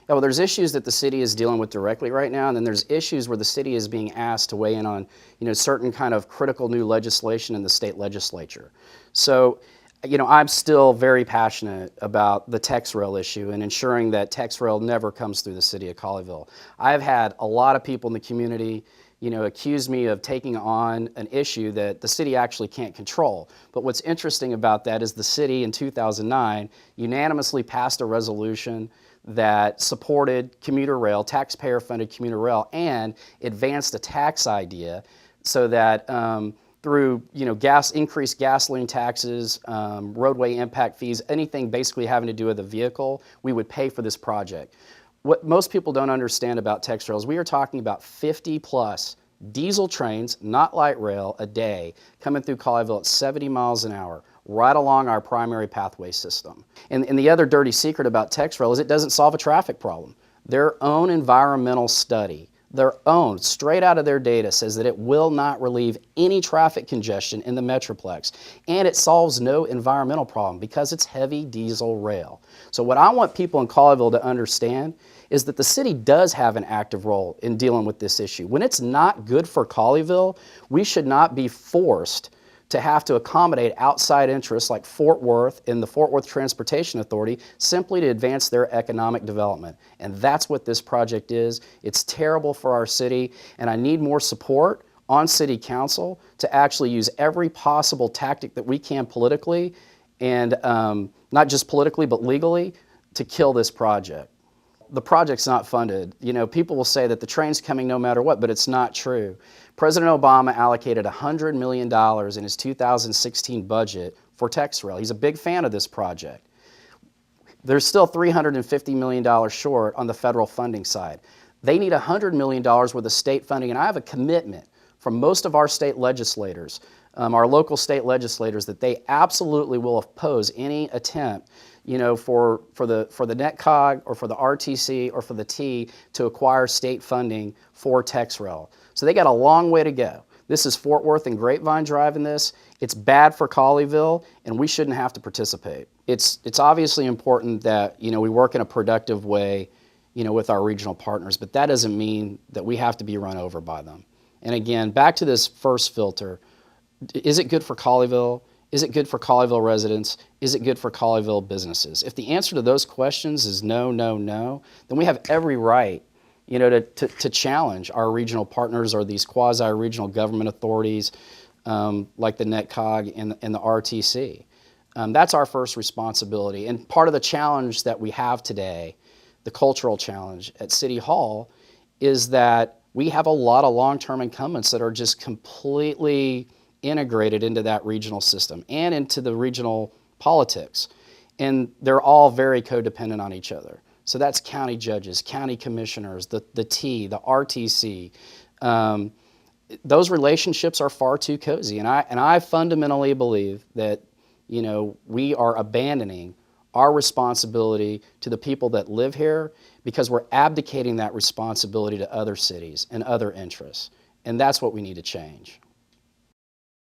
Yeah, well, there's issues that the city is dealing with directly right now, and then there's issues where the city is being asked to weigh in on, certain kind of critical new legislation in the state legislature. So, I'm still very passionate about the TexRail issue and ensuring that TexRail never comes through the city of Colleyville. I've had a lot of people in the community, accuse me of taking on an issue that the city actually can't control. But what's interesting about that is the city in 2009 unanimously passed a resolution that supported commuter rail, taxpayer-funded commuter rail, and advanced a tax idea so that through increased gasoline taxes, roadway impact fees, anything basically having to do with a vehicle, we would pay for this project. What most people don't understand about TexRail is we are talking about 50+ diesel trains, not light rail, a day coming through Colleyville at 70 miles an hour, right along our primary pathway system. And the other dirty secret about TexRail is it doesn't solve a traffic problem. Their own environmental study, their own, straight out of their data, says that it will not relieve any traffic congestion in the Metroplex, and it solves no environmental problem because it's heavy diesel rail. So what I want people in Colleyville to understand is that the city does have an active role in dealing with this issue. When it's not good for Colleyville, we should not be forced to have to accommodate outside interests like Fort Worth and the Fort Worth Transportation Authority simply to advance their economic development. And that's what this project is. It's terrible for our city, and I need more support on City Council to actually use every possible tactic that we can politically, and not just politically but legally, to kill this project. The project's not funded. People will say that the train's coming no matter what, but it's not true. President Obama allocated $100 million in his 2016 budget for TexRail. He's a big fan of this project. There's still $350 million short on the federal funding side. They need $100 million worth of state funding, and I have a commitment from most of our state legislators, our local state legislators, that they absolutely will oppose any attempt for the NetCog or for the RTC or for the T to acquire state funding for TexRail. So they got a long way to go. This is Fort Worth and Grapevine driving this. It's bad for Colleyville, and we shouldn't have to participate. It's obviously important that we work in a productive way with our regional partners, but that doesn't mean that we have to be run over by them. And again, back to this first filter, is it good for Colleyville? Is it good for Colleyville residents? Is it good for Colleyville businesses? If the answer to those questions is no, no, no, then we have every right to challenge our regional partners or these quasi-regional government authorities like the NetCog and the RTC. That's our first responsibility. And part of the challenge that we have today, the cultural challenge at City Hall, is that we have a lot of long-term incumbents that are just completely integrated into that regional system and into the regional politics. And they're all very codependent on each other. So that's county judges, county commissioners, the T, the RTC. Those relationships are far too cozy. And I fundamentally believe that we are abandoning our responsibility to the people that live here because we're abdicating that responsibility to other cities and other interests. And that's what we need to change.